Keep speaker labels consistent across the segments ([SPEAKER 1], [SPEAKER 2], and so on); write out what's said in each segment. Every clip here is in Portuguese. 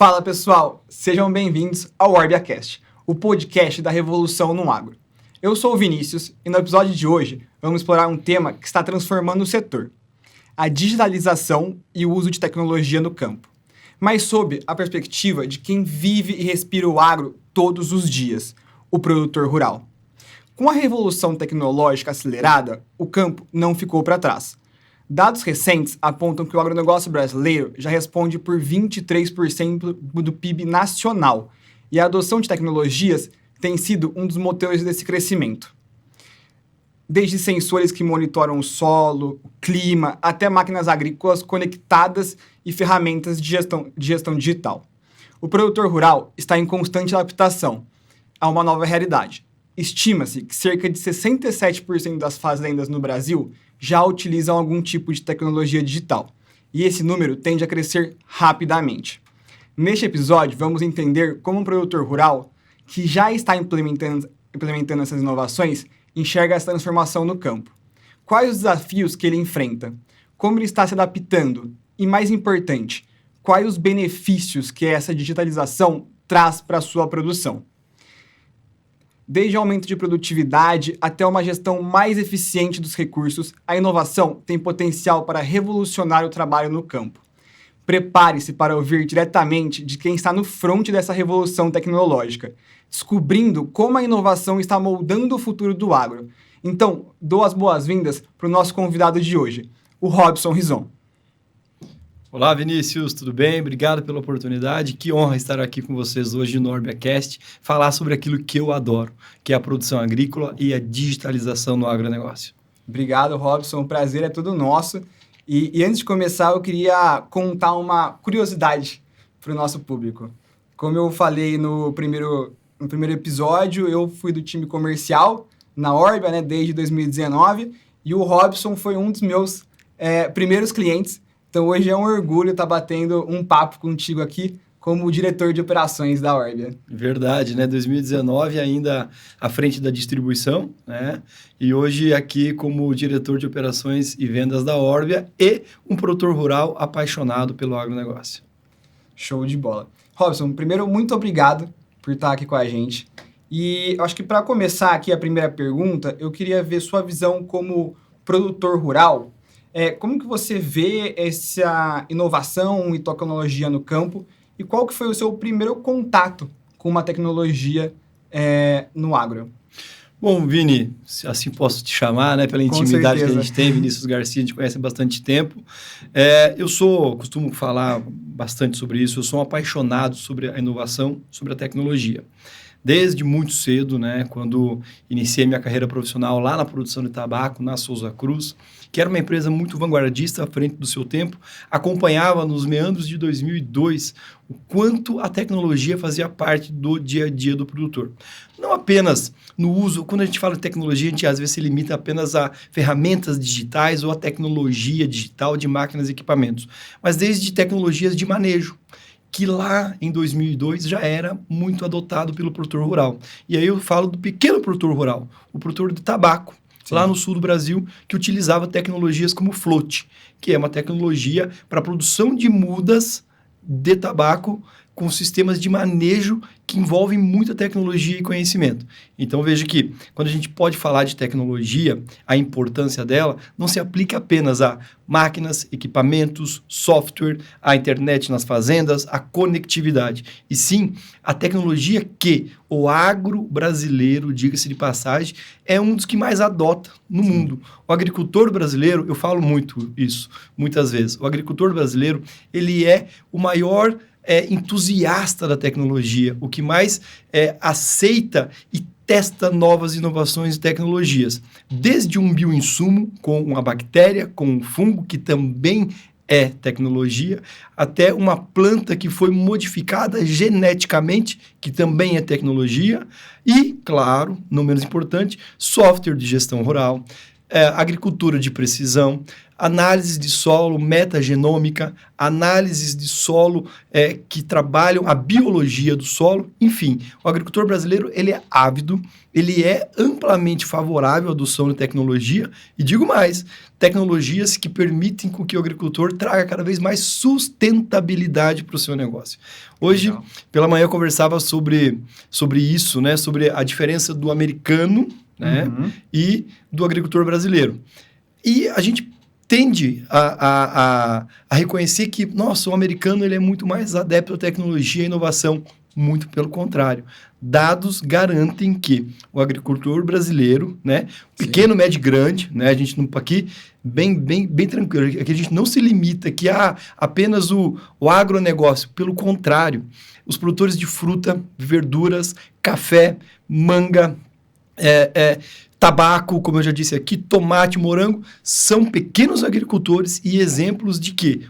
[SPEAKER 1] Fala pessoal, sejam bem-vindos ao OrbiaCast, o podcast da revolução no agro. Eu sou o Vinícius e no episódio de hoje vamos explorar um tema que está transformando o setor: a digitalização e o uso de tecnologia no campo, mas sob a perspectiva de quem vive e respira o agro todos os dias, o produtor rural. Com a revolução tecnológica acelerada, o campo não ficou para trás. Dados recentes apontam que o agronegócio brasileiro já responde por 23% do PIB nacional, e a adoção de tecnologias tem sido um dos motores desse crescimento. Desde sensores que monitoram o solo, o clima, até máquinas agrícolas conectadas e ferramentas de gestão digital. O produtor rural está em constante adaptação a uma nova realidade. Estima-se que cerca de 67% das fazendas no Brasil já utilizam algum tipo de tecnologia digital, e esse número tende a crescer rapidamente. Neste episódio, vamos entender como um produtor rural, que já está implementando essas inovações, enxerga essa transformação no campo. Quais os desafios que ele enfrenta? Como ele está se adaptando? E, mais importante, quais os benefícios que essa digitalização traz para a sua produção? Desde aumento de produtividade até uma gestão mais eficiente dos recursos, a inovação tem potencial para revolucionar o trabalho no campo. Prepare-se para ouvir diretamente de quem está no fronte dessa revolução tecnológica, descobrindo como a inovação está moldando o futuro do agro. Então, dou as boas-vindas para o nosso convidado de hoje, o Robson Rizon.
[SPEAKER 2] Olá, Vinícius, tudo bem? Obrigado pela oportunidade. Que honra estar aqui com vocês hoje no OrbiaCast, falar sobre aquilo que eu adoro, que é a produção agrícola e a digitalização no agronegócio.
[SPEAKER 1] Obrigado, Robson. O prazer é todo nosso. E antes de começar, eu queria contar uma curiosidade para o nosso público. Como eu falei no primeiro episódio, eu fui do time comercial na Orbia, né, desde 2019, e o Robson foi um dos meus primeiros clientes. Então, hoje é um orgulho estar batendo um papo contigo aqui como diretor de operações da Orbia.
[SPEAKER 2] Verdade, né? 2019 ainda à frente da distribuição, né? E hoje aqui como diretor de operações e vendas da Orbia e um produtor rural apaixonado pelo agronegócio.
[SPEAKER 1] Show de bola. Robson, primeiro, muito obrigado por estar aqui com a gente. E acho que para começar aqui a primeira pergunta, eu queria ver sua visão como produtor rural. Como que você vê essa inovação e tecnologia no campo e qual que foi o seu primeiro contato com uma tecnologia no agro?
[SPEAKER 2] Bom, Vini, assim posso te chamar, né? Pela intimidade que a gente tem, Vinícius Garcia, a gente conhece há bastante tempo. Costumo falar bastante sobre isso, eu sou um apaixonado sobre a inovação, sobre a tecnologia. Desde muito cedo, né, quando iniciei minha carreira profissional lá na produção de tabaco, na Souza Cruz, que era uma empresa muito vanguardista à frente do seu tempo, acompanhava nos meandros de 2002 o quanto a tecnologia fazia parte do dia a dia do produtor. Não apenas no uso, quando a gente fala de tecnologia, a gente às vezes se limita apenas a ferramentas digitais ou a tecnologia digital de máquinas e equipamentos, mas desde tecnologias de manejo, que lá em 2002 já era muito adotado pelo produtor rural. E aí eu falo do pequeno produtor rural, o produtor de tabaco, sim, lá no sul do Brasil, que utilizava tecnologias como float, que é uma tecnologia para produção de mudas de tabaco com sistemas de manejo que envolvem muita tecnologia e conhecimento. Então, veja que, quando a gente pode falar de tecnologia, a importância dela não se aplica apenas a máquinas, equipamentos, software, a internet nas fazendas, a conectividade, e sim a tecnologia que o agro brasileiro, diga-se de passagem, é um dos que mais adota no mundo. O agricultor brasileiro, eu falo muito isso, muitas vezes, o agricultor brasileiro, ele é o maior entusiasta da tecnologia, o que mais aceita e testa novas inovações e tecnologias. Desde um bioinsumo com uma bactéria, com um fungo, que também é tecnologia, até uma planta que foi modificada geneticamente, que também é tecnologia, e, claro, não menos importante, software de gestão rural, agricultura de precisão, análises de solo metagenômica, análises de solo que trabalham a biologia do solo. Enfim, o agricultor brasileiro ele é ávido, ele é amplamente favorável à adoção de tecnologia, e digo mais, tecnologias que permitem que o agricultor traga cada vez mais sustentabilidade para o seu negócio. Hoje, legal, pela manhã eu conversava sobre isso, né? Sobre a diferença do americano, né? E do agricultor brasileiro. E a gente tende a reconhecer que, nossa, o americano ele é muito mais adepto à tecnologia e inovação. Muito pelo contrário. Dados garantem que o agricultor brasileiro, né, pequeno, médio e grande, né, a gente não aqui bem tranquilo, aqui a gente não se limita aqui a apenas o agronegócio, pelo contrário, os produtores de fruta, verduras, café, manga, tabaco, como eu já disse aqui, tomate, morango, são pequenos agricultores e exemplos de que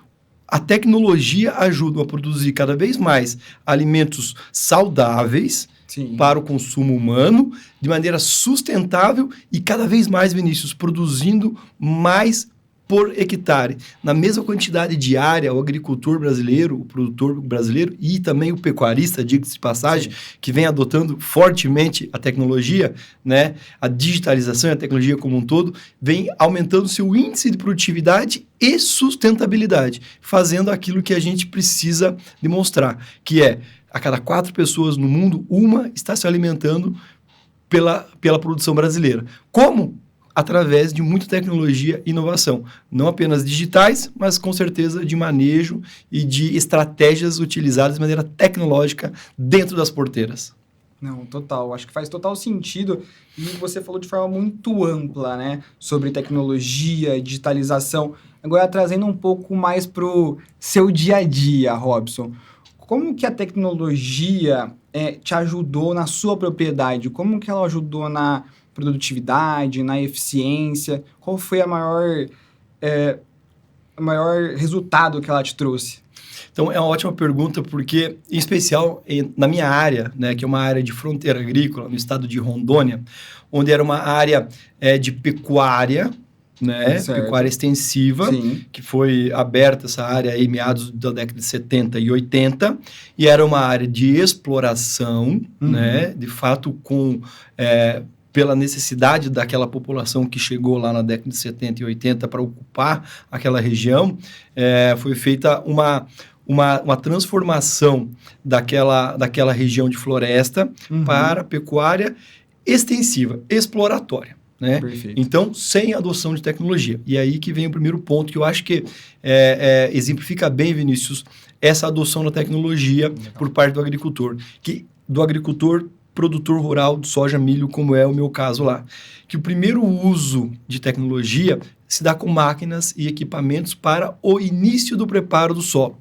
[SPEAKER 2] a tecnologia ajuda a produzir cada vez mais alimentos saudáveis, sim, para o consumo humano, de maneira sustentável e cada vez mais, Vinícius, produzindo mais por hectare. Na mesma quantidade de área, o agricultor brasileiro, o produtor brasileiro e também o pecuarista, diga-se de passagem, sim, que vem adotando fortemente a tecnologia, né, a digitalização e a tecnologia como um todo, vem aumentando seu índice de produtividade e sustentabilidade, fazendo aquilo que a gente precisa demonstrar, que é, a cada 4 pessoas no mundo, uma está se alimentando pela produção brasileira. Como? Através de muita tecnologia e inovação. Não apenas digitais, mas com certeza de manejo e de estratégias utilizadas de maneira tecnológica dentro das porteiras.
[SPEAKER 1] Não, total. Acho que faz total sentido. E você falou de forma muito ampla, né? Sobre tecnologia, digitalização. Agora, trazendo um pouco mais para o seu dia a dia, Robson. Como que a tecnologia te ajudou na sua propriedade? Como que ela ajudou na produtividade, na eficiência? Qual foi a maior resultado que ela te trouxe?
[SPEAKER 2] Então, é uma ótima pergunta, porque, em especial, na minha área, né, que é uma área de fronteira agrícola, no estado de Rondônia, onde era uma área de pecuária, né, pecuária extensiva, sim, que foi aberta essa área em meados da década de 70 e 80, e era uma área de exploração, né, de fato, pela necessidade daquela população que chegou lá na década de 70 e 80 para ocupar aquela região, foi feita uma transformação daquela região de floresta para pecuária extensiva, exploratória. Né? Então, sem adoção de tecnologia. E aí que vem o primeiro ponto, que eu acho que exemplifica bem, Vinícius, essa adoção da tecnologia por parte do agricultor, produtor rural de soja, milho, como é o meu caso lá. Que o primeiro uso de tecnologia se dá com máquinas e equipamentos para o início do preparo do solo.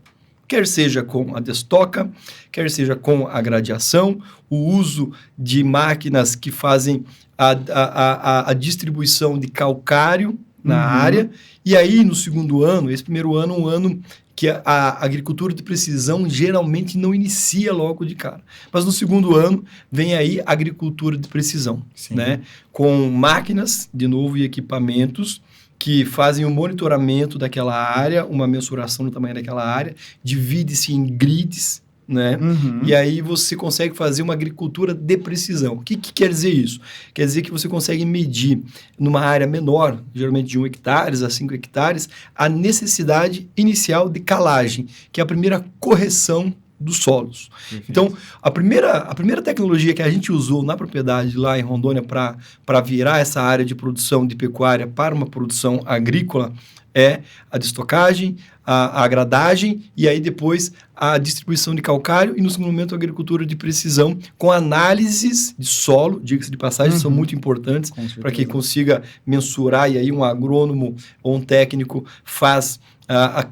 [SPEAKER 2] Quer seja com a destoca, quer seja com a gradiação, o uso de máquinas que fazem a distribuição de calcário na área. E aí, no segundo ano, esse primeiro ano, um ano que a agricultura de precisão geralmente não inicia logo de cara. Mas no segundo ano, vem aí a agricultura de precisão, né? Com máquinas, de novo, e equipamentos que fazem o monitoramento daquela área, uma mensuração do tamanho daquela área, divide-se em grids, né? E aí você consegue fazer uma agricultura de precisão. O que quer dizer isso? Quer dizer que você consegue medir numa área menor, geralmente de 1 hectare a 5 hectares, a necessidade inicial de calagem, que é a primeira correção dos solos. Então, a primeira tecnologia que a gente usou na propriedade lá em Rondônia para virar essa área de produção de pecuária para uma produção agrícola é a destocagem, a gradagem e aí depois a distribuição de calcário e no segundo momento a agricultura de precisão com análises de solo, diga-se de passagem, são muito importantes para que consiga mensurar e aí um agrônomo ou um técnico faz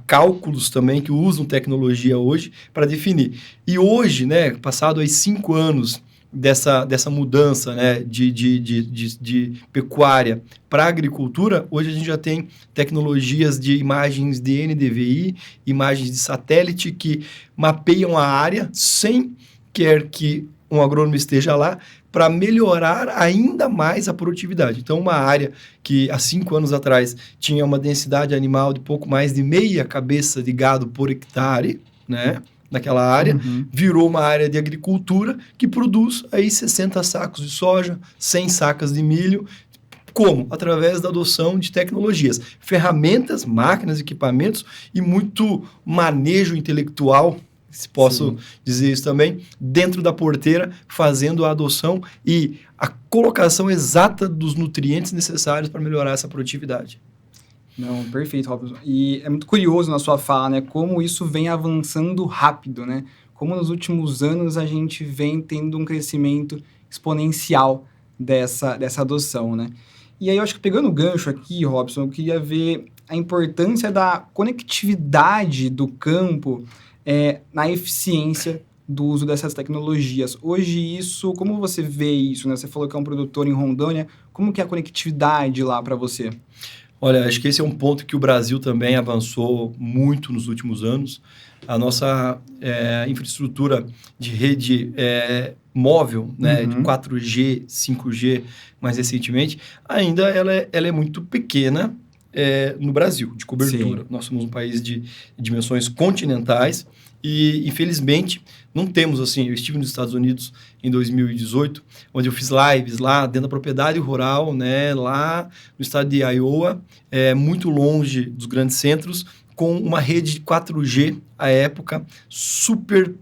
[SPEAKER 2] cálculos também que usam tecnologia hoje para definir. E hoje, né, passado aí 5 anos dessa mudança, né, de pecuária para agricultura, hoje a gente já tem tecnologias de imagens de NDVI, imagens de satélite que mapeiam a área sem quer que um agrônomo esteja lá para melhorar ainda mais a produtividade. Então, uma área que há 5 anos atrás tinha uma densidade animal de pouco mais de meia cabeça de gado por hectare, né? Naquela área, virou uma área de agricultura que produz aí 60 sacos de soja, 100 sacas de milho. Como? Através da adoção de tecnologias, ferramentas, máquinas, equipamentos e muito manejo intelectual, se posso dizer isso também, dentro da porteira, fazendo a adoção e a colocação exata dos nutrientes necessários para melhorar essa produtividade.
[SPEAKER 1] Não, perfeito, Robson. E é muito curioso na sua fala, né? Como isso vem avançando rápido, né? Como nos últimos anos a gente vem tendo um crescimento exponencial dessa adoção, né? E aí eu acho que pegando o gancho aqui, Robson, eu queria ver a importância da conectividade do campo na eficiência do uso dessas tecnologias. Hoje isso, como você vê isso, né? Você falou que é um produtor em Rondônia, como que é a conectividade lá para você?
[SPEAKER 2] Olha, acho que esse é um ponto que o Brasil também avançou muito nos últimos anos. A nossa infraestrutura de rede móvel, né, de 4G, 5G, mais recentemente, ainda ela é muito pequena no Brasil, de cobertura. Sim. Nós somos um país de dimensões continentais e, infelizmente, não temos, assim, eu estive nos Estados Unidos em 2018, onde eu fiz lives lá dentro da propriedade rural, né, lá no estado de Iowa, muito longe dos grandes centros, com uma rede de 4G à época super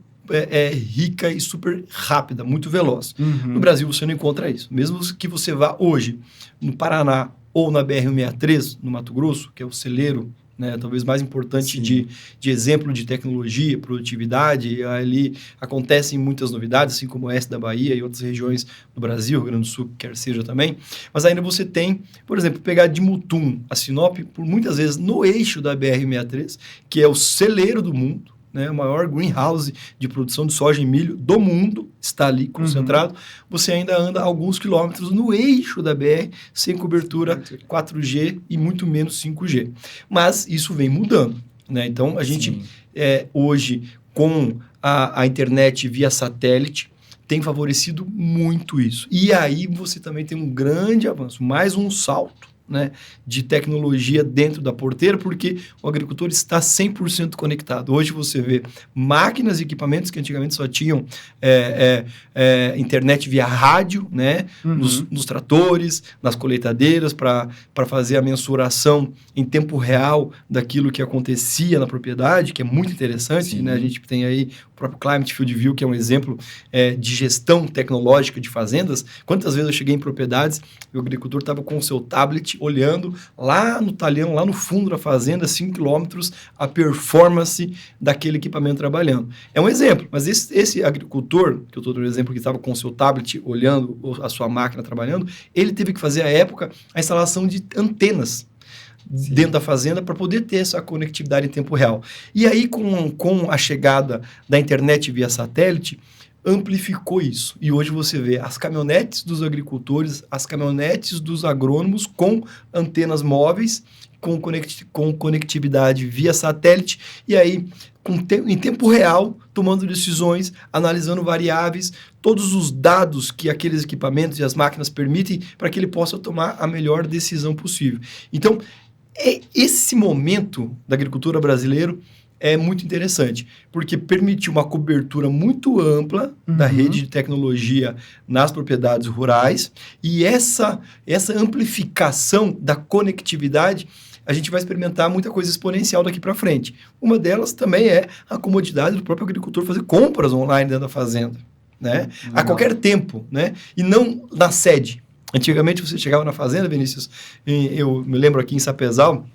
[SPEAKER 2] rica e super rápida, muito veloz. No Brasil você não encontra isso. Mesmo que você vá hoje no Paraná ou na BR-163, no Mato Grosso, que é o celeiro, né, talvez mais importante de exemplo de tecnologia, produtividade, ali acontecem muitas novidades, assim como o oeste da Bahia e outras regiões do Brasil, Rio Grande do Sul, quer seja também, mas ainda você tem, por exemplo, pegar de Mutum a Sinop, por muitas vezes no eixo da BR-163, que é o celeiro do mundo, né, o maior greenhouse de produção de soja e milho do mundo, está ali concentrado, você ainda anda alguns quilômetros no eixo da BR, sem cobertura 4G e muito menos 5G. Mas isso vem mudando, né? Então, a gente, hoje, com a internet via satélite, tem favorecido muito isso. E aí você também tem um grande avanço, mais um salto, né, de tecnologia dentro da porteira, porque o agricultor está 100% conectado. Hoje você vê máquinas e equipamentos que antigamente só tinham internet via rádio, né, nos tratores, nas colheitadeiras, para fazer a mensuração em tempo real daquilo que acontecia na propriedade, que é muito interessante, né? A gente tem aí o próprio Climate Field View, que é um exemplo de gestão tecnológica de fazendas. Quantas vezes eu cheguei em propriedades e o agricultor estava com o seu tablet olhando lá no talhão, lá no fundo da fazenda, 5 quilômetros, a performance daquele equipamento trabalhando. É um exemplo, mas esse agricultor, que eu estou dando um exemplo que estava com o seu tablet olhando a sua máquina trabalhando, ele teve que fazer, à época, a instalação de antenas dentro da fazenda para poder ter essa conectividade em tempo real. E aí, com a chegada da internet via satélite, amplificou isso. E hoje você vê as caminhonetes dos agricultores, as caminhonetes dos agrônomos com antenas móveis, com conectividade via satélite, e aí em tempo real, tomando decisões, analisando variáveis, todos os dados que aqueles equipamentos e as máquinas permitem para que ele possa tomar a melhor decisão possível. Então, esse momento da agricultura brasileira é muito interessante, porque permitiu uma cobertura muito ampla da rede de tecnologia nas propriedades rurais, e essa amplificação da conectividade, a gente vai experimentar muita coisa exponencial daqui para frente. Uma delas também é a comodidade do próprio agricultor fazer compras online dentro da fazenda, né? A qualquer tempo, né? E não na sede. Antigamente você chegava na fazenda, Vinícius, eu me lembro aqui em Sapezal,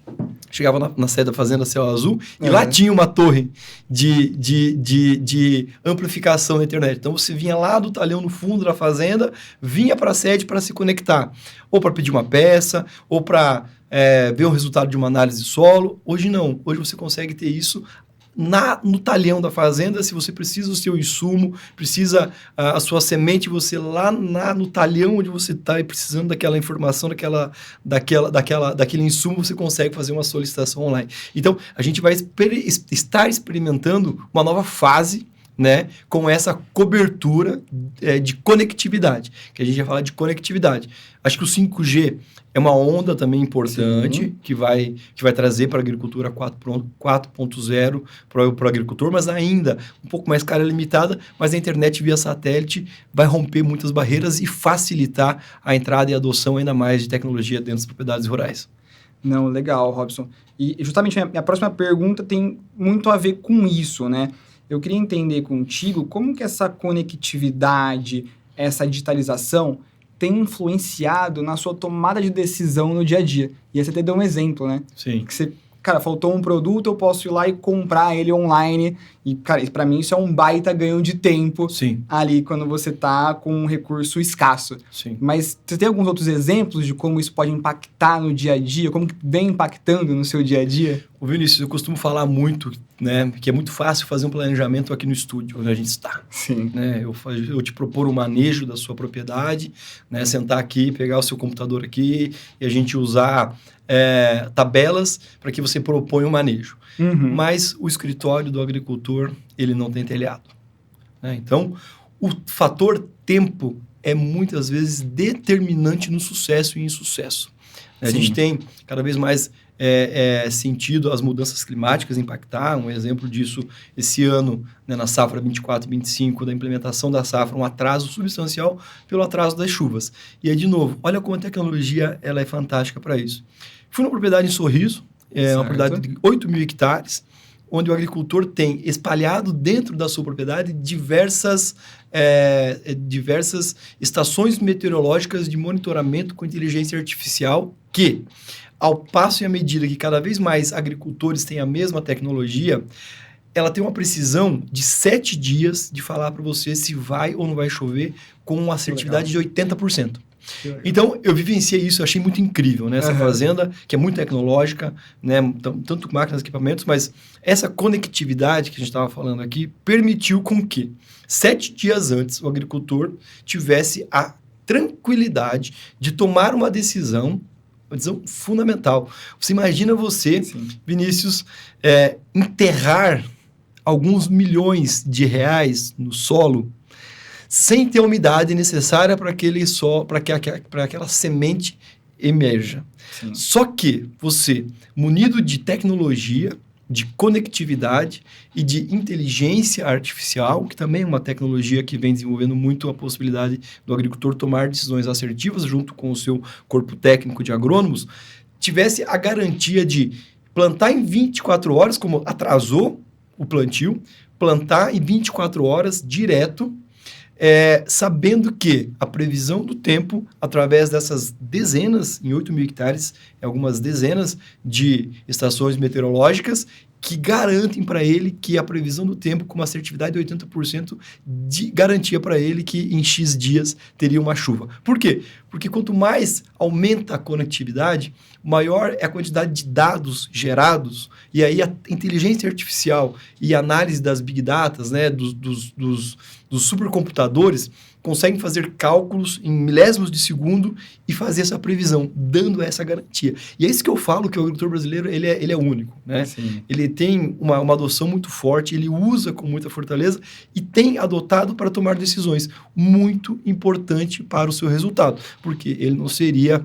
[SPEAKER 2] chegava na sede da fazenda Céu Azul, e lá tinha uma torre de amplificação da internet. Então você vinha lá do talhão no fundo da fazenda, vinha para a sede para se conectar, ou para pedir uma peça, ou para ver o resultado de uma análise de solo. Hoje não, hoje você consegue ter isso no talhão da fazenda. Se você precisa do seu insumo, precisa a sua semente, você lá no talhão onde você está precisando daquela informação, daquele insumo, você consegue fazer uma solicitação online. Então, a gente vai estar experimentando uma nova fase né, com essa cobertura de conectividade, que a gente ia falar de conectividade. Acho que o 5G é uma onda também importante que vai trazer para a agricultura 4.0 para o agricultor, mas ainda um pouco mais cara e limitada, mas a internet via satélite vai romper muitas barreiras e facilitar a entrada e adoção ainda mais de tecnologia dentro das propriedades rurais.
[SPEAKER 1] Não, legal, Robson. E justamente a minha próxima pergunta tem muito a ver com isso, né? Eu queria entender contigo como que essa conectividade, essa digitalização tem influenciado na sua tomada de decisão no dia a dia. E aí você até deu um exemplo, né?
[SPEAKER 2] Sim.
[SPEAKER 1] Que você, cara, faltou um produto, eu posso ir lá e comprar ele online. E, cara, para mim isso é um baita ganho de tempo.
[SPEAKER 2] Sim.
[SPEAKER 1] Ali quando você tá com um recurso escasso.
[SPEAKER 2] Sim.
[SPEAKER 1] Mas você tem alguns outros exemplos de como isso pode impactar no dia a dia? Como que vem impactando no seu dia a dia?
[SPEAKER 2] Ô Vinícius, eu costumo falar muito, né, que é muito fácil fazer um planejamento aqui no estúdio, onde a gente está.
[SPEAKER 1] Sim.
[SPEAKER 2] Né? Eu te propor o manejo da sua propriedade, né, sentar aqui, pegar o seu computador aqui e a gente usar tabelas para que você proponha o manejo.
[SPEAKER 1] Uhum.
[SPEAKER 2] Mas o escritório do agricultor, ele não tem telhado. Né? Então, o fator tempo é muitas vezes determinante no sucesso e insucesso. A gente tem cada vez mais sentido as mudanças climáticas impactar. Um exemplo disso, esse ano, né, na safra 24-25, da implementação da safra, um atraso substancial pelo atraso das chuvas. E aí, de novo, olha como a tecnologia ela é fantástica para isso. Fui numa propriedade em Sorriso, uma propriedade de 8.000 hectares, onde o agricultor tem espalhado dentro da sua propriedade diversas estações meteorológicas de monitoramento com inteligência artificial que, ao passo e à medida que cada vez mais agricultores têm a mesma tecnologia, ela tem uma precisão de 7 dias de falar para você se vai ou não vai chover com uma assertividade de 80%. Então, eu vivenciei isso, eu achei muito incrível, né? Essa fazenda, que é muito tecnológica, né? Tanto máquinas, equipamentos, mas essa conectividade que a gente estava falando aqui permitiu com que 7 dias antes o agricultor tivesse a tranquilidade de tomar uma decisão fundamental. Você imagina você, Vinícius, enterrar alguns milhões de reais no solo sem ter a umidade necessária para aquela semente emerja. Sim. Só que você, munido de tecnologia, de conectividade e de inteligência artificial, que também é uma tecnologia que vem desenvolvendo muito a possibilidade do agricultor tomar decisões assertivas junto com o seu corpo técnico de agrônomos, tivesse a garantia de plantar em 24 horas, como atrasou o plantio, plantar em 24 horas direto, sabendo que a previsão do tempo, através dessas dezenas, em 8.000 hectares, algumas dezenas de estações meteorológicas, que garantem para ele que a previsão do tempo, com uma assertividade de 80%, garantia para ele que em X dias teria uma chuva. Por quê? Porque quanto mais aumenta a conectividade, maior é a quantidade de dados gerados, e aí a inteligência artificial e a análise das big datas, né, dos supercomputadores, conseguem fazer cálculos em milésimos de segundo e fazer essa previsão, dando essa garantia. E é isso que eu falo, que o agricultor brasileiro ele é único. Né? Ele tem uma adoção muito forte, ele usa com muita fortaleza e tem adotado para tomar decisões muito importante para o seu resultado, porque ele não seria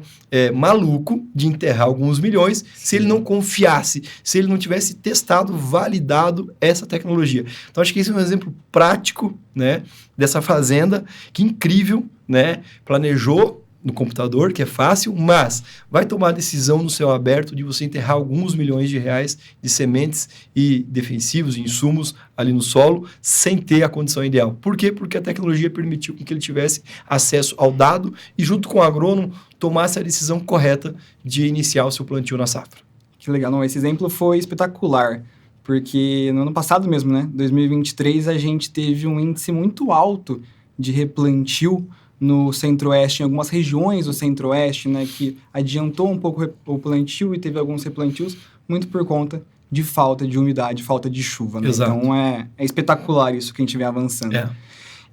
[SPEAKER 2] maluco de enterrar alguns milhões se ele não confiasse, se ele não tivesse testado, validado essa tecnologia. Então, acho que esse é um exemplo prático, né, dessa fazenda, que incrível, né? Planejou no computador, que é fácil, mas vai tomar a decisão no céu aberto de você enterrar alguns milhões de reais de sementes e defensivos, insumos ali no solo, sem ter a condição ideal. Por quê? Porque a tecnologia permitiu que ele tivesse acesso ao dado e, junto com o agrônomo, tomasse a decisão correta de iniciar o seu plantio na safra.
[SPEAKER 1] Que legal. Não, esse exemplo foi espetacular. Porque no ano passado mesmo, né, 2023, a gente teve um índice muito alto de replantio no Centro-Oeste, em algumas regiões do Centro-Oeste, né, que adiantou um pouco o plantio e teve alguns replantios, muito por conta de falta de umidade, falta de chuva. Né? Então, é espetacular isso que a gente vem avançando.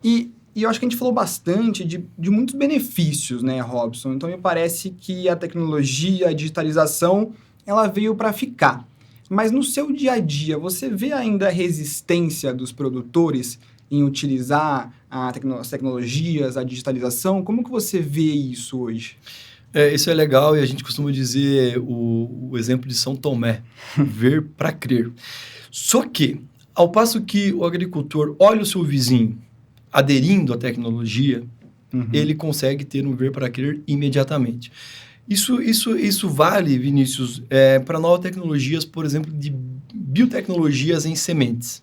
[SPEAKER 1] E eu acho que a gente falou bastante de muitos benefícios, né, Robson? Então, me parece que a tecnologia, a digitalização, ela veio para ficar. Mas no seu dia a dia, você vê ainda a resistência dos produtores em utilizar as tecnologias, a digitalização? Como que você vê isso hoje?
[SPEAKER 2] Isso é legal e a gente costuma dizer o exemplo de São Tomé, ver para crer. Só que, ao passo que o agricultor olha o seu vizinho aderindo à tecnologia, ele consegue ter um ver para crer imediatamente. Isso vale, Vinícius, para novas tecnologias, por exemplo, de biotecnologias em sementes,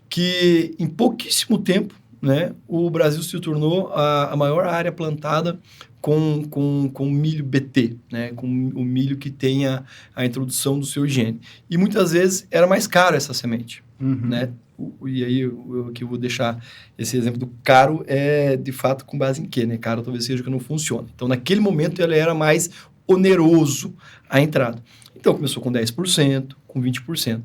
[SPEAKER 2] que em pouquíssimo tempo, né, o Brasil se tornou a maior área plantada com milho BT, né, com o milho que tem a introdução do seu gene. E muitas vezes era mais caro essa semente, né? E aí eu vou deixar esse exemplo do caro de fato com base em quê, né? Caro talvez seja que não funciona. Então, naquele momento, ele era mais oneroso a entrada. Então, começou com 10%, com 20%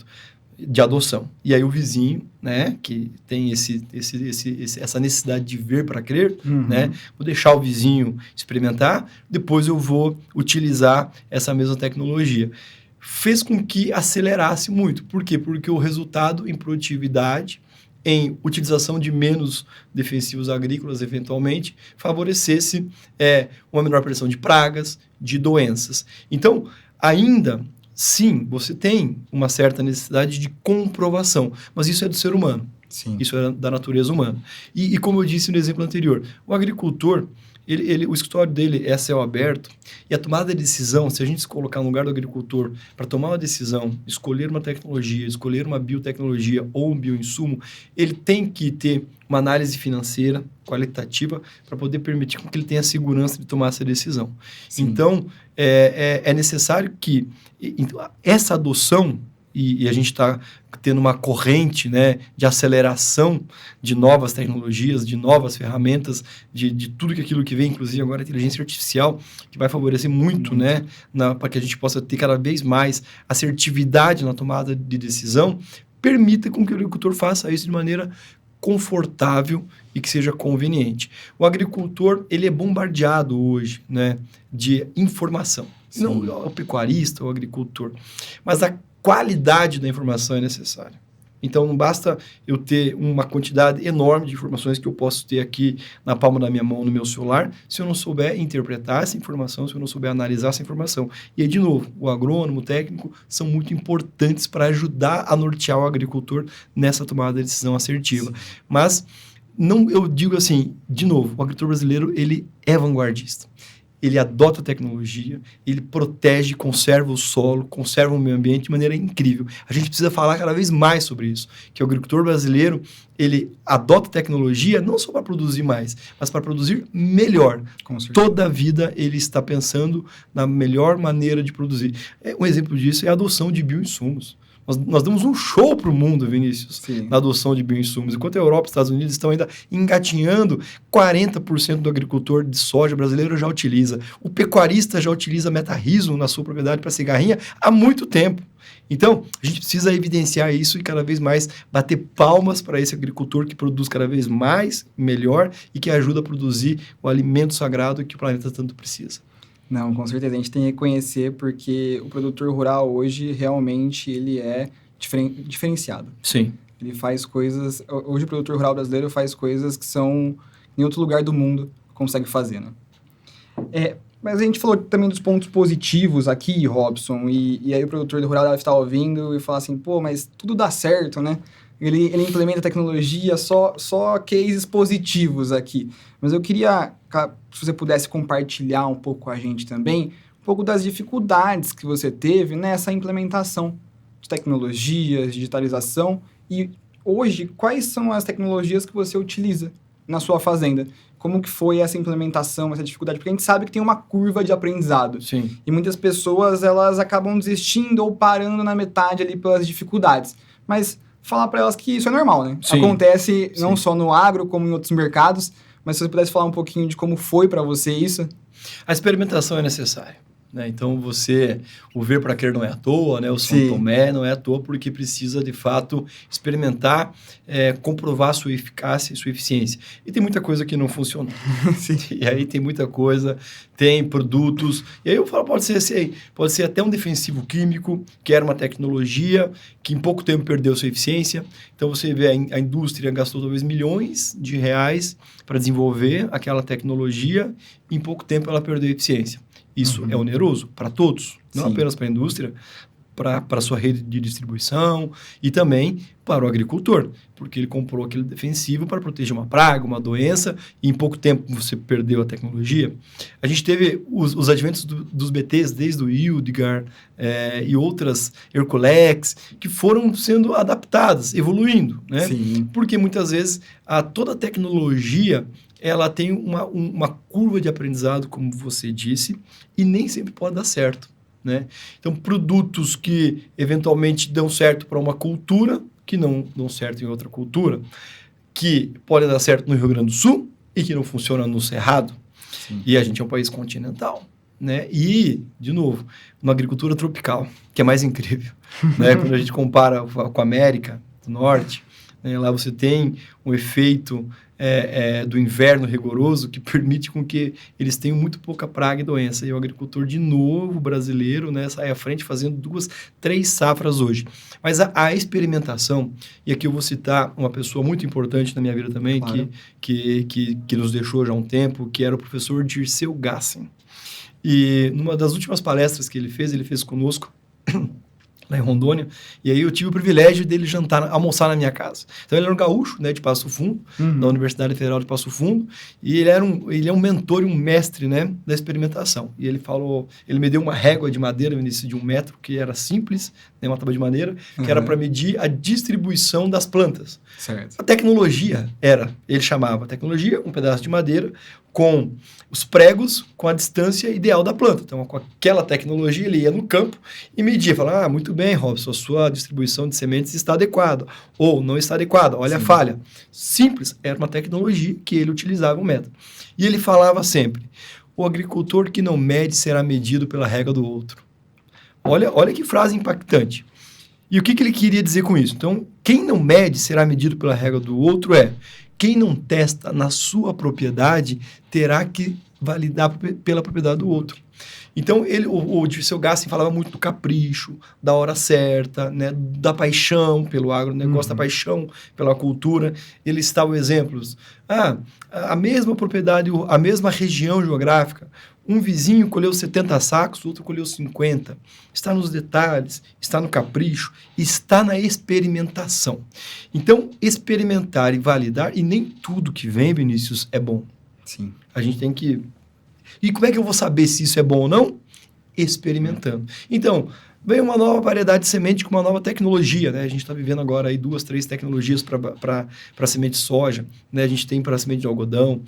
[SPEAKER 2] de adoção. E aí o vizinho, né, que tem essa necessidade de ver para crer, né, vou deixar o vizinho experimentar, depois eu vou utilizar essa mesma tecnologia. Fez com que acelerasse muito. Por quê? Porque o resultado em produtividade, em utilização de menos defensivos agrícolas, eventualmente, favorecesse uma menor pressão de pragas, de doenças. Então, ainda, sim, você tem uma certa necessidade de comprovação, mas isso é do ser humano.
[SPEAKER 1] Sim.
[SPEAKER 2] Isso é da natureza humana. E como eu disse no exemplo anterior, o agricultor, o escritório dele é a céu aberto, e a tomada de decisão, se a gente se colocar no lugar do agricultor para tomar uma decisão, escolher uma tecnologia, escolher uma biotecnologia ou um bioinsumo, ele tem que ter uma análise financeira, qualitativa, para poder permitir que ele tenha segurança de tomar essa decisão. Sim. Então, é necessário que essa adoção, e a gente está tendo uma corrente, né, de aceleração de novas tecnologias, de novas ferramentas, de tudo aquilo que vem, inclusive agora a inteligência artificial, que vai favorecer muito, né, para que a gente possa ter cada vez mais assertividade na tomada de decisão, permita com que o agricultor faça isso de maneira confortável e que seja conveniente. O agricultor, ele é bombardeado hoje, né, de informação. Sim. Não o pecuarista, o agricultor, mas a qualidade da informação é necessária. Então, não basta eu ter uma quantidade enorme de informações que eu posso ter aqui na palma da minha mão, no meu celular, se eu não souber interpretar essa informação, se eu não souber analisar essa informação. E aí, de novo, o agrônomo, o técnico, são muito importantes para ajudar a nortear o agricultor nessa tomada de decisão assertiva. Sim. Mas, eu digo assim, de novo, o agricultor brasileiro, ele é vanguardista. Ele adota a tecnologia, ele protege, conserva o solo, conserva o meio ambiente de maneira incrível. A gente precisa falar cada vez mais sobre isso, que o agricultor brasileiro, ele adota a tecnologia não só para produzir mais, mas para produzir melhor. Toda a vida ele está pensando na melhor maneira de produzir. Um exemplo disso é a adoção de bioinsumos. Nós damos um show para o mundo, Vinícius, Sim. na adoção de bioinsumos. Enquanto a Europa e os Estados Unidos estão ainda engatinhando, 40% do agricultor de soja brasileiro já utiliza. O pecuarista já utiliza metarrismo na sua propriedade para cigarrinha há muito tempo. Então, a gente precisa evidenciar isso e cada vez mais bater palmas para esse agricultor que produz cada vez mais, melhor e que ajuda a produzir o alimento sagrado que o planeta tanto precisa.
[SPEAKER 1] Não, com certeza. A gente tem que reconhecer porque o produtor rural hoje, realmente, ele é diferenciado.
[SPEAKER 2] Sim.
[SPEAKER 1] Ele faz coisas... Hoje o produtor rural brasileiro faz coisas que são em outro lugar do mundo consegue fazer, né? Mas a gente falou também dos pontos positivos aqui, Robson, e aí o produtor rural deve estar ouvindo e falar assim, pô, mas tudo dá certo, né? Ele implementa tecnologia, só cases positivos aqui. Mas eu queria, se você pudesse compartilhar um pouco com a gente também, um pouco das dificuldades que você teve nessa implementação de tecnologias, digitalização. E hoje, quais são as tecnologias que você utiliza na sua fazenda? Como que foi essa implementação, essa dificuldade? Porque a gente sabe que tem uma curva de aprendizado.
[SPEAKER 2] Sim.
[SPEAKER 1] E muitas pessoas, elas acabam desistindo ou parando na metade ali pelas dificuldades. Mas falar para elas que isso é normal, né?
[SPEAKER 2] Sim.
[SPEAKER 1] Acontece não só no agro, como em outros mercados. Mas se você pudesse falar um pouquinho de como foi para você isso.
[SPEAKER 2] A experimentação é necessária. né? Então, o ver para crer não é à toa, né? O São Tomé não é à toa, porque precisa, de fato, experimentar, comprovar sua eficácia e sua eficiência. E tem muita coisa que não funciona. E aí tem muita coisa, tem produtos. E aí eu falo, pode ser até um defensivo químico, que era uma tecnologia que em pouco tempo perdeu sua eficiência. Então, você vê a indústria gastou talvez milhões de reais para desenvolver aquela tecnologia, e em pouco tempo ela perdeu a eficiência. Isso é oneroso para todos, não apenas para a indústria, para a sua rede de distribuição e também para o agricultor, porque ele comprou aquele defensivo para proteger uma praga, uma doença, e em pouco tempo você perdeu a tecnologia. A gente teve os adventos dos BTs, desde o Ildgar e outras Herculex, que foram sendo adaptadas, evoluindo, né? Porque muitas vezes toda a tecnologia ela tem uma curva de aprendizado, como você disse, e nem sempre pode dar certo, né? Então, produtos que eventualmente dão certo para uma cultura, que não dão certo em outra cultura, que podem dar certo no Rio Grande do Sul e que não funciona no Cerrado. E a gente é um país continental, né? E, de novo, uma agricultura tropical, que é mais incrível, né? Quando a gente compara com a América do Norte, né? Lá você tem um efeito do inverno rigoroso que permite com que eles tenham muito pouca praga e doença. E o agricultor, de novo, brasileiro, né, sai à frente fazendo 2, 3 safras hoje. Mas a experimentação, e aqui eu vou citar uma pessoa muito importante na minha vida também, claro, que nos deixou já há um tempo, que era o professor Dirceu Gassen. E numa das últimas palestras que ele fez conosco, lá em Rondônia, e aí eu tive o privilégio dele almoçar na minha casa. Então, ele era um gaúcho, né, de Passo Fundo, da Universidade Federal de Passo Fundo, e ele é um mentor e um mestre, né, da experimentação. E ele me deu uma régua de madeira no início de 1 metro, que era simples, né, uma tábua de madeira, que era para medir a distribuição das plantas.
[SPEAKER 1] Certo.
[SPEAKER 2] A tecnologia ele chamava a tecnologia, um pedaço de madeira, com os pregos, com a distância ideal da planta. Então, com aquela tecnologia, ele ia no campo e media. Falava, muito bem, Robson, a sua distribuição de sementes está adequada. Ou não está adequada, olha a falha. Simples, era uma tecnologia que ele utilizava, um método. E ele falava sempre, o agricultor que não mede será medido pela régua do outro. Olha que frase impactante. E o que ele queria dizer com isso? Então, quem não mede será medido pela régua do outro quem não testa na sua propriedade terá que validar pela propriedade do outro. Então, o Dirceu Gassen falava muito do capricho, da hora certa, né, da paixão pelo agronegócio, da paixão pela cultura. Ele citava exemplos. A mesma propriedade, a mesma região geográfica, um vizinho colheu 70 sacos, o outro colheu 50. Está nos detalhes, está no capricho, está na experimentação. Então, experimentar e validar, e nem tudo que vem, Vinícius, é bom.
[SPEAKER 1] Sim.
[SPEAKER 2] A gente tem que... E como é que eu vou saber se isso é bom ou não? Experimentando. Então, veio uma nova variedade de semente com uma nova tecnologia, né? A gente está vivendo agora aí 2, 3 tecnologias para semente de soja, né? A gente tem para semente de algodão,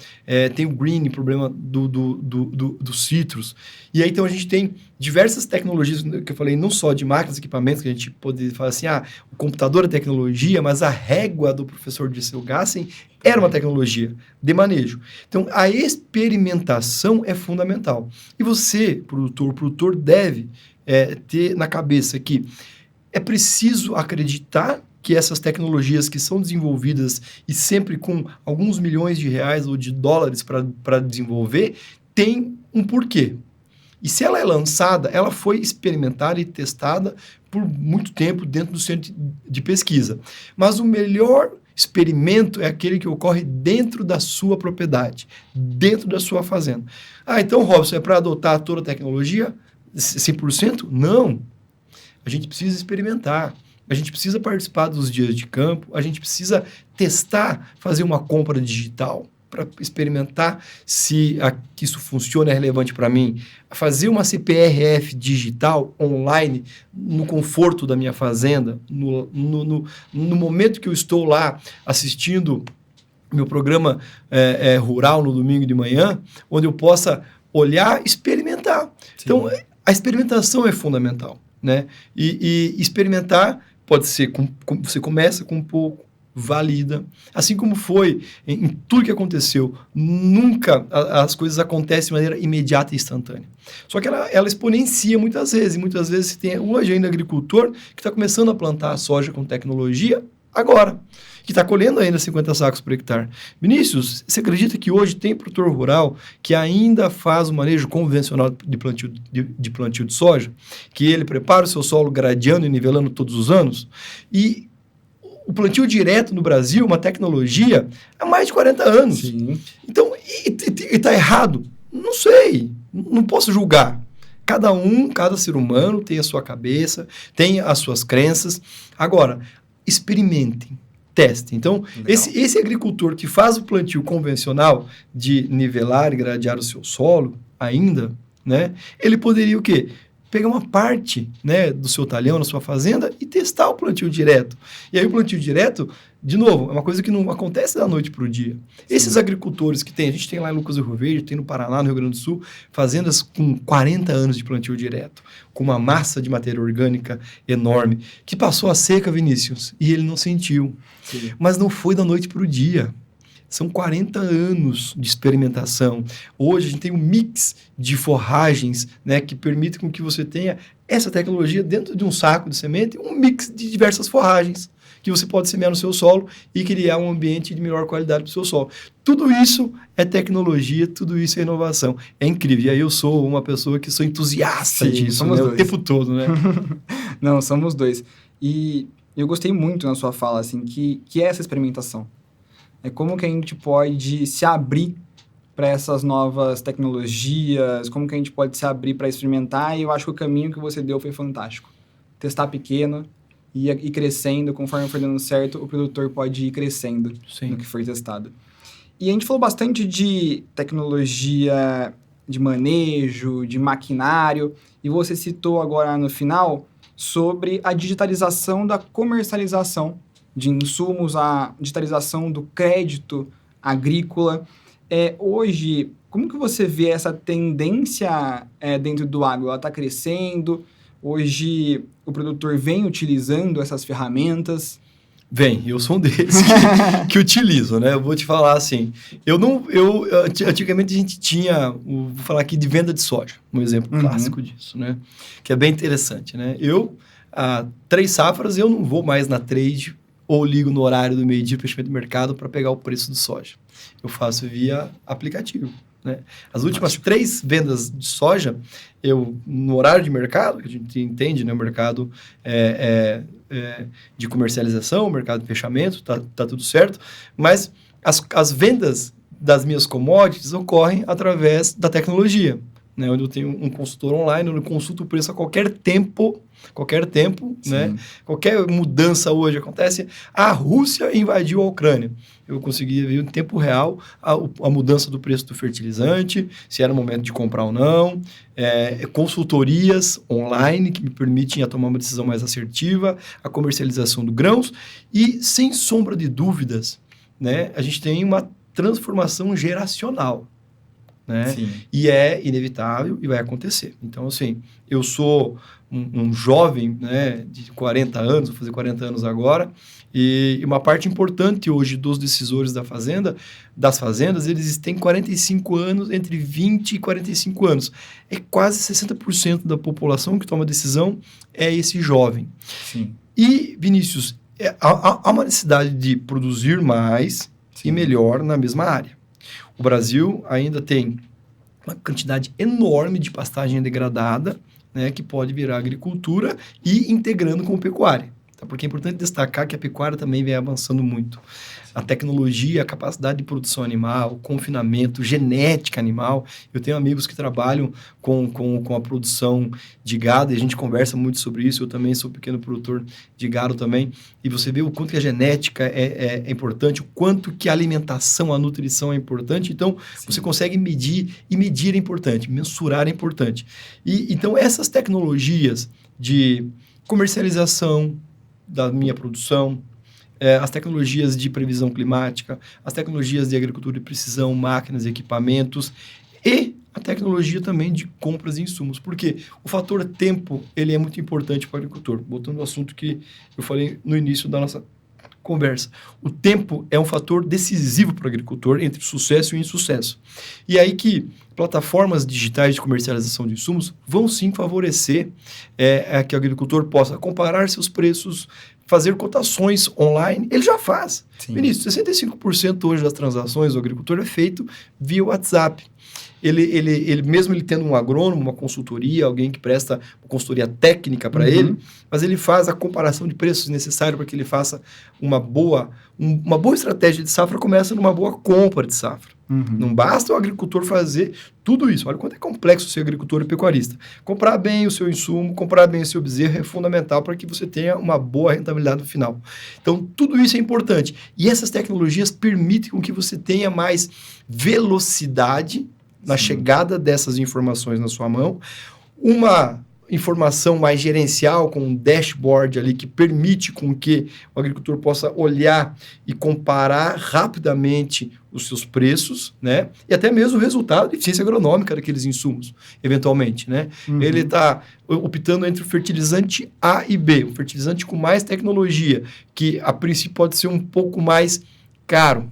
[SPEAKER 2] tem o green, problema do citrus. E aí, então, a gente tem diversas tecnologias, que eu falei, não só de máquinas, equipamentos, que a gente pode falar assim, o computador é tecnologia, mas a régua do professor Dirceu Gassen era uma tecnologia de manejo. Então, a experimentação é fundamental. E você, produtor deve ter na cabeça que é preciso acreditar que essas tecnologias que são desenvolvidas e sempre com alguns milhões de reais ou de dólares para desenvolver, tem um porquê. E se ela é lançada, ela foi experimentada e testada por muito tempo dentro do centro de pesquisa. Mas o melhor experimento é aquele que ocorre dentro da sua propriedade, dentro da sua fazenda. Então, Robson, é para adotar toda a tecnologia 100%? Não. A gente precisa experimentar. A gente precisa participar dos dias de campo. A gente precisa testar, fazer uma compra digital para experimentar se isso funciona, é relevante para mim. Fazer uma CPRF digital, online, no conforto da minha fazenda, no momento que eu estou lá assistindo meu programa rural no domingo de manhã, onde eu possa olhar e experimentar. Sim. Então, a experimentação é fundamental, né? E experimentar pode ser, você começa com um pouco, valida, assim como foi em tudo que aconteceu, nunca as coisas acontecem de maneira imediata e instantânea. Só que ela exponencia muitas vezes, e muitas vezes você tem hoje ainda agricultor que está começando a plantar a soja com tecnologia agora, que está colhendo ainda 50 sacos por hectare. Vinícius, você acredita que hoje tem produtor rural que ainda faz o manejo convencional de plantio de soja, que ele prepara o seu solo gradeando e nivelando todos os anos? E o plantio direto no Brasil, uma tecnologia, há mais de 40 anos.
[SPEAKER 1] Sim.
[SPEAKER 2] Então, está errado? Não sei, não posso julgar. Cada ser humano tem a sua cabeça, tem as suas crenças. Agora, experimentem, testem. Então, esse agricultor que faz o plantio convencional de nivelar e gradear o seu solo ainda, né, ele poderia o quê? Pegar uma parte, né, do seu talhão, na sua fazenda e testar o plantio direto. E aí o plantio direto, de novo, é uma coisa que não acontece da noite para o dia. Sim. Esses agricultores que tem, a gente tem lá em Lucas do Rio Verde, tem no Paraná, no Rio Grande do Sul, fazendas com 40 anos de plantio direto, com uma massa de matéria orgânica enorme, que passou a seca, Vinícius, e ele não sentiu. Sim. Mas não foi da noite para o dia. São 40 anos de experimentação. Hoje a gente tem um mix de forragens, né, que permite com que você tenha essa tecnologia dentro de um saco de semente, um mix de diversas forragens que você pode semear no seu solo e criar um ambiente de melhor qualidade para o seu solo. Tudo isso é tecnologia, tudo isso é inovação. É incrível. E aí eu sou uma pessoa que sou entusiasta disso, né, o tempo todo, né?
[SPEAKER 1] Não, somos dois. E eu gostei muito na sua fala, assim, que é essa experimentação. É como que a gente pode se abrir para essas novas tecnologias, como que a gente pode se abrir para experimentar, e eu acho que o caminho que você deu foi fantástico. Testar pequeno e ir crescendo, conforme for dando certo, o produtor pode ir crescendo. Sim. No que for testado. E a gente falou bastante de tecnologia de manejo, de maquinário, e você citou agora no final sobre a digitalização da comercialização de insumos, a digitalização do crédito agrícola. Hoje, como que você vê essa tendência dentro do agro? Ela está crescendo? Hoje, o produtor vem utilizando essas ferramentas?
[SPEAKER 2] Vem, eu sou um deles que utilizo, né? Eu vou te falar assim, antigamente a gente tinha, vou falar aqui de venda de soja, um exemplo clássico disso, né? Que é bem interessante, né? Há 3 safras, eu não vou mais na trade ou ligo no horário do meio-dia para o fechamento do mercado para pegar o preço do soja. Eu faço via aplicativo, né? As últimas 3 vendas de soja, no horário de mercado, que a gente entende, né? O mercado de comercialização, o mercado de fechamento, tá tudo certo, mas as vendas das minhas commodities ocorrem através da tecnologia, né? Onde eu tenho um consultor online, onde eu consulto o preço a qualquer tempo, né? Qualquer mudança hoje acontece. A Rússia invadiu a Ucrânia. Eu conseguia ver em tempo real a mudança do preço do fertilizante, se era o momento de comprar ou não, consultorias online que me permitem tomar uma decisão mais assertiva, a comercialização do grãos e, sem sombra de dúvidas, né, a gente tem uma transformação geracional. Né? E é inevitável e vai acontecer. Então, assim, eu sou um jovem, né, de 40 anos, vou fazer 40 anos agora, e uma parte importante hoje dos decisores das fazendas, eles têm 45 anos, entre 20 e 45 anos. É quase 60% da população que toma decisão é esse jovem. Sim. E, Vinícius, há uma necessidade de produzir mais e melhor na mesma área. O Brasil ainda tem uma quantidade enorme de pastagem degradada, né, que pode virar agricultura e integrando com pecuária. Tá? Porque é importante destacar que a pecuária também vem avançando muito. A tecnologia, a capacidade de produção animal, confinamento, genética animal. Eu tenho amigos que trabalham com a produção de gado e a gente conversa muito sobre isso. Eu também sou pequeno produtor de gado também. E você vê o quanto que a genética é importante, o quanto que a alimentação, a nutrição é importante. Então, você consegue medir, e medir é importante, mensurar é importante. E então, essas tecnologias de comercialização da minha produção, as tecnologias de previsão climática, as tecnologias de agricultura de precisão, máquinas e equipamentos, e a tecnologia também de compras de insumos. Porque o fator tempo, ele é muito importante para o agricultor. Voltando ao assunto que eu falei no início da nossa conversa. O tempo é um fator decisivo para o agricultor entre sucesso e insucesso. E aí que plataformas digitais de comercialização de insumos vão sim favorecer que o agricultor possa comparar seus preços, fazer cotações online. Ele já faz. Sim. Vinícius, 65% hoje das transações do agricultor é feito via WhatsApp. Ele mesmo ele tendo um agrônomo, uma consultoria, alguém que presta uma consultoria técnica para ele, mas ele faz a comparação de preços necessário para que ele faça uma boa estratégia de safra, começa numa boa compra de safra. Não basta o agricultor fazer tudo isso. Olha quanto é complexo ser agricultor e pecuarista. Comprar bem o seu insumo, comprar bem o seu bezerro é fundamental para que você tenha uma boa rentabilidade no final. Então, tudo isso é importante. E essas tecnologias permitem com que você tenha mais velocidade na chegada dessas informações na sua mão, uma informação mais gerencial, com um dashboard ali que permite com que o agricultor possa olhar e comparar rapidamente os seus preços, né? E até mesmo o resultado de eficiência agronômica daqueles insumos, eventualmente, né? Ele está optando entre o fertilizante A e B, um fertilizante com mais tecnologia, que a princípio pode ser um pouco mais caro,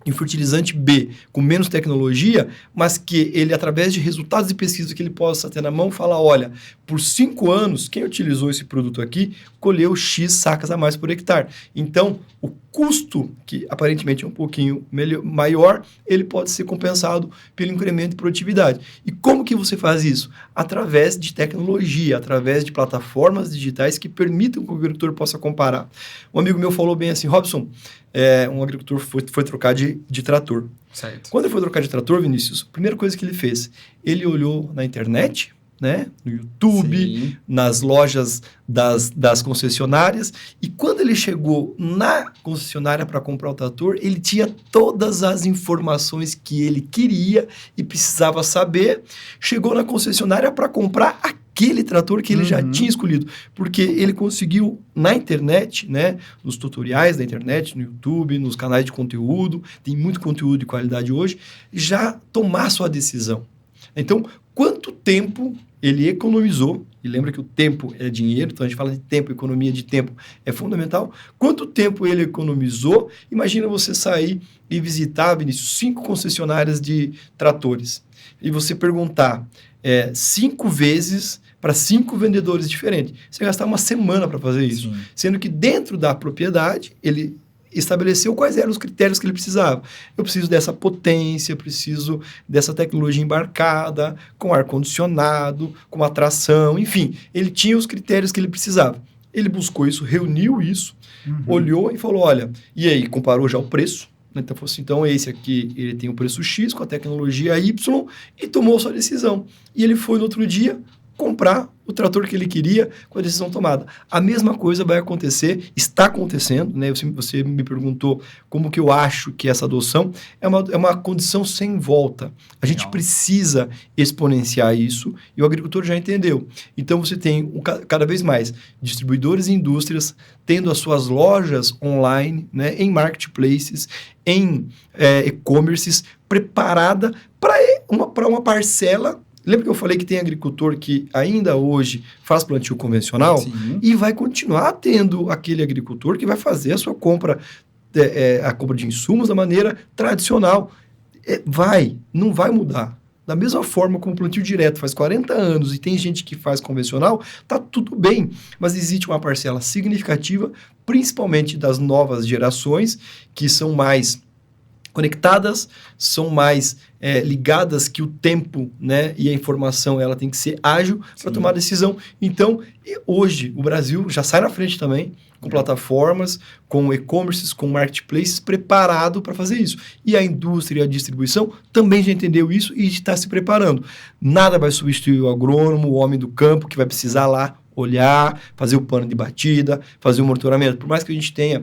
[SPEAKER 2] e o fertilizante B, com menos tecnologia, mas que ele, através de resultados de pesquisa que ele possa ter na mão, fala, olha, por 5 anos, quem utilizou esse produto aqui, colheu X sacas a mais por hectare. Então, o custo, que aparentemente é um pouquinho maior, ele pode ser compensado pelo incremento de produtividade. E como que você faz isso? Através de tecnologia, através de plataformas digitais que permitam que o agricultor possa comparar. Um amigo meu falou bem assim, Robson, um agricultor foi trocar de trator.
[SPEAKER 1] Certo.
[SPEAKER 2] Quando ele foi trocar de trator, Vinícius, a primeira coisa que ele fez, ele olhou na internet, né, no YouTube, sim, nas lojas das concessionárias, e quando ele chegou na concessionária para comprar o trator, ele tinha todas as informações que ele queria e precisava saber, chegou na concessionária para comprar aquele trator que ele já tinha escolhido, porque ele conseguiu na internet, né, nos tutoriais da internet, no YouTube, nos canais de conteúdo, tem muito conteúdo de qualidade hoje, já tomar sua decisão. Então, quanto tempo ele economizou, e lembra que o tempo é dinheiro, então a gente fala de tempo, economia de tempo é fundamental. Quanto tempo ele economizou? Imagina você sair e visitar, Vinícius, 5 concessionárias de tratores, e você perguntar 5 vezes para 5 vendedores diferentes. Você vai gastar uma semana para fazer isso. Sim. Sendo que dentro da propriedade, ele estabeleceu quais eram os critérios que ele precisava. Eu preciso dessa potência, preciso dessa tecnologia embarcada, com ar-condicionado, com atração, enfim. Ele tinha os critérios que ele precisava. Ele buscou isso, reuniu isso, olhou e falou, olha, e aí, comparou já o preço. Então, falou assim, então esse aqui, ele tem o preço X com a tecnologia Y e tomou sua decisão. E ele foi no outro dia comprar o trator que ele queria com a decisão tomada. A mesma coisa vai acontecer, está acontecendo, né? Você me perguntou como que eu acho que essa adoção é uma condição sem volta. A gente precisa exponenciar isso e o agricultor já entendeu. Então, você tem cada vez mais distribuidores e indústrias tendo as suas lojas online, né, em marketplaces, em e-commerces, preparada para uma parcela. Lembra que eu falei que tem agricultor que ainda hoje faz plantio convencional? Sim. E vai continuar tendo aquele agricultor que vai fazer a sua compra, a compra de insumos da maneira tradicional. Não vai mudar. Da mesma forma como o plantio direto faz 40 anos e tem gente que faz convencional, tá tudo bem. Mas existe uma parcela significativa, principalmente das novas gerações, que são mais conectadas, são mais ligadas, que o tempo, né, e a informação ela tem que ser ágil para tomar decisão. Então, hoje, o Brasil já sai na frente também, com plataformas, com e-commerces, com marketplaces preparado para fazer isso. E a indústria e a distribuição também já entendeu isso e está se preparando. Nada vai substituir o agrônomo, o homem do campo, que vai precisar lá olhar, fazer o plano de batida, fazer o monitoramento. Por mais que a gente tenha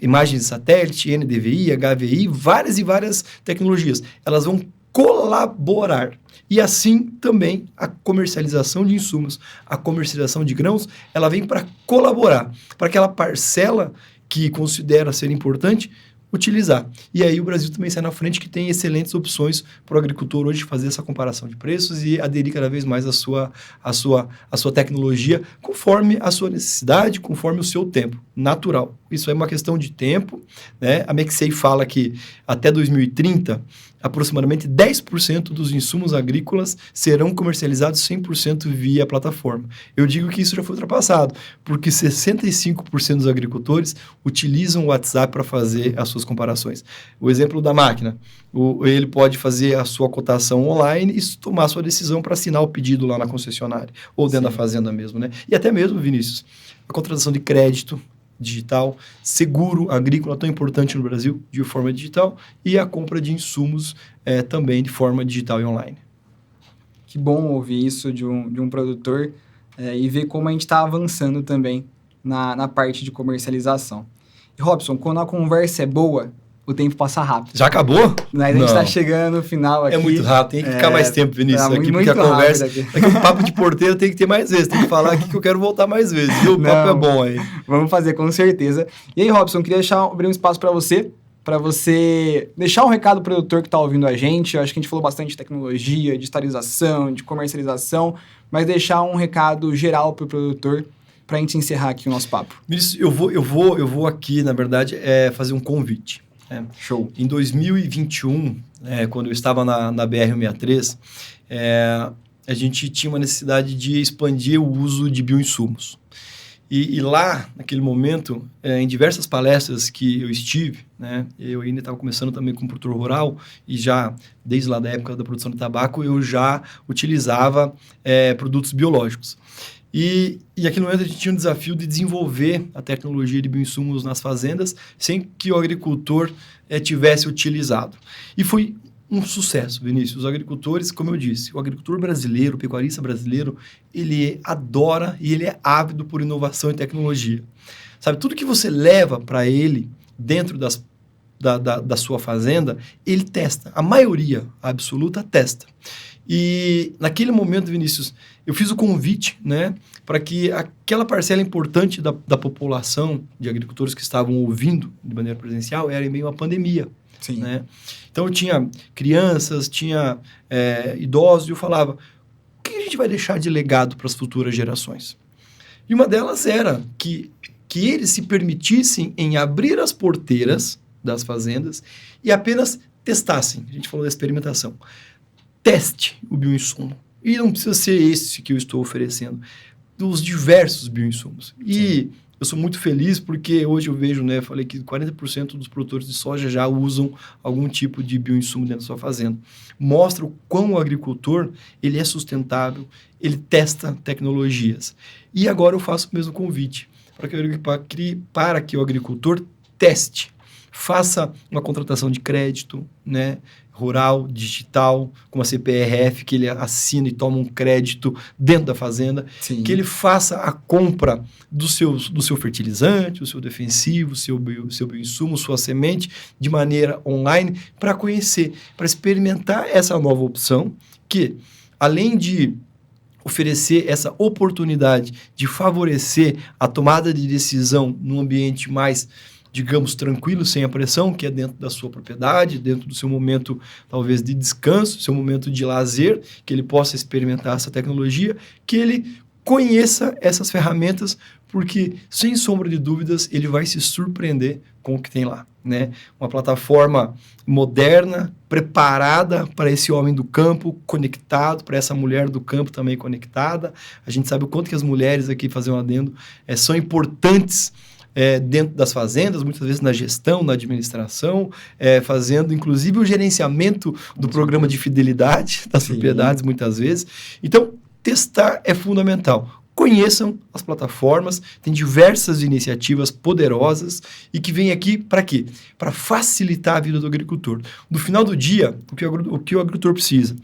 [SPEAKER 2] imagens de satélite, NDVI, HVI, várias e várias tecnologias. Elas vão colaborar. E assim também a comercialização de insumos, a comercialização de grãos, ela vem para colaborar. Para aquela parcela que considera ser importante, utilizar. E aí o Brasil também sai na frente, que tem excelentes opções para o agricultor hoje fazer essa comparação de preços e aderir cada vez mais à sua tecnologia, conforme a sua necessidade, conforme o seu tempo natural. Isso é uma questão de tempo, né? A McKinsey fala que até 2030, aproximadamente 10% dos insumos agrícolas serão comercializados 100% via plataforma. Eu digo que isso já foi ultrapassado, porque 65% dos agricultores utilizam o WhatsApp para fazer as suas comparações. O exemplo da máquina, ele pode fazer a sua cotação online e tomar a sua decisão para assinar o pedido lá na concessionária, ou dentro da fazenda mesmo, né? E até mesmo, Vinícius, a contratação de crédito digital, seguro agrícola tão importante no Brasil de forma digital e a compra de insumos também de forma digital e online.
[SPEAKER 1] Que bom ouvir isso de um produtor e ver como a gente está avançando também na parte de comercialização. E Robson, quando a conversa é boa, o tempo passa rápido.
[SPEAKER 2] Já acabou?
[SPEAKER 1] A gente está chegando no final aqui.
[SPEAKER 2] É muito rápido, tem que ficar mais tempo, Vinícius, aqui, porque a conversa... Aqui um papo de porteiro tem que ter mais vezes, tem que falar aqui que eu quero voltar mais vezes, viu? O papo é bom aí.
[SPEAKER 1] Vamos fazer, com certeza. E aí, Robson, queria abrir um espaço para você deixar um recado para o produtor que está ouvindo a gente. Eu acho que a gente falou bastante de tecnologia, digitalização, de comercialização, mas deixar um recado geral para o produtor para a gente encerrar aqui o nosso papo.
[SPEAKER 2] Vinícius, eu vou aqui, na verdade, fazer um convite.
[SPEAKER 1] Show.
[SPEAKER 2] Em 2021, quando eu estava na BR-163, a gente tinha uma necessidade de expandir o uso de bioinsumos. E lá, naquele momento, em diversas palestras que eu estive, né, eu ainda estava começando também como produtor rural e já, desde lá da época da produção de tabaco, eu já utilizava produtos biológicos. E naquele momento a gente tinha um desafio de desenvolver a tecnologia de bioinsumos nas fazendas sem que o agricultor tivesse utilizado. E foi um sucesso, Vinícius. Os agricultores, como eu disse, o agricultor brasileiro, o pecuarista brasileiro, ele adora e ele é ávido por inovação e tecnologia. Sabe, tudo que você leva para ele dentro da sua fazenda, ele testa. A maioria absoluta testa. E naquele momento, Vinícius, eu fiz o convite, né, para que aquela parcela importante da população de agricultores que estavam ouvindo de maneira presencial era em meio à pandemia.
[SPEAKER 1] Sim.
[SPEAKER 2] Né? Então, eu tinha crianças, tinha idosos, e eu falava, o que a gente vai deixar de legado para as futuras gerações? E uma delas era que eles se permitissem em abrir as porteiras das fazendas e apenas testassem. A gente falou da experimentação. Teste o bioinsumo. E não precisa ser esse que eu estou oferecendo. Dos diversos bioinsumos. E eu sou muito feliz porque hoje eu vejo, né, falei que 40% dos produtores de soja já usam algum tipo de bioinsumo dentro da sua fazenda. Mostra o quão o agricultor ele é sustentável, ele testa tecnologias. E agora eu faço o mesmo convite para que o agricultor teste. Faça uma contratação de crédito, né, rural, digital, com a CPRF, que ele assina e toma um crédito dentro da fazenda. Sim. Que ele faça a compra do seu fertilizante, o seu defensivo, o seu bioinsumo, sua semente, de maneira online, para conhecer, para experimentar essa nova opção, que, além de oferecer essa oportunidade de favorecer a tomada de decisão num ambiente mais, digamos, tranquilo, sem a pressão, que é dentro da sua propriedade, dentro do seu momento, talvez, de descanso, seu momento de lazer, que ele possa experimentar essa tecnologia, que ele conheça essas ferramentas, porque, sem sombra de dúvidas, ele vai se surpreender com o que tem lá, né? Uma plataforma moderna, preparada para esse homem do campo, conectado, para essa mulher do campo também conectada. A gente sabe o quanto que as mulheres aqui, fazer um adendo, são importantes dentro das fazendas, muitas vezes na gestão, na administração, fazendo inclusive o gerenciamento do programa de fidelidade das propriedades, muitas vezes. Então, testar é fundamental. Conheçam as plataformas, tem diversas iniciativas poderosas e que vêm aqui para quê? Para facilitar a vida do agricultor. No final do dia, o que o agricultor precisa?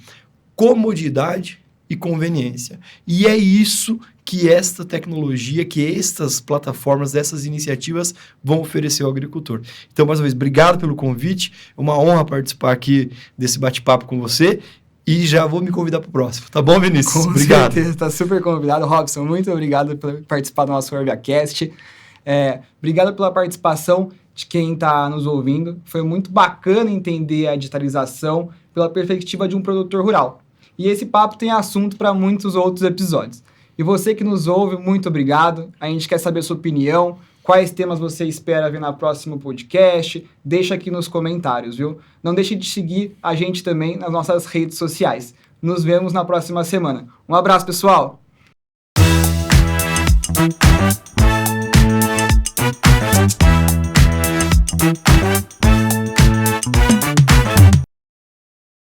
[SPEAKER 2] Comodidade e conveniência. E é isso que esta tecnologia, que estas plataformas, essas iniciativas vão oferecer ao agricultor. Então, mais uma vez, obrigado pelo convite. É uma honra participar aqui desse bate-papo com você. E já vou me convidar para o próximo. Tá bom, Vinícius?
[SPEAKER 1] Com
[SPEAKER 2] obrigado.
[SPEAKER 1] certeza, está super convidado. Robson, muito obrigado por participar do nosso WorbiaCast. Obrigado pela participação de quem está nos ouvindo. Foi muito bacana entender a digitalização pela perspectiva de um produtor rural. E esse papo tem assunto para muitos outros episódios. E você que nos ouve, muito obrigado. A gente quer saber a sua opinião, quais temas você espera ver no próximo podcast. Deixa aqui nos comentários, viu? Não deixe de seguir a gente também nas nossas redes sociais. Nos vemos na próxima semana. Um abraço, pessoal!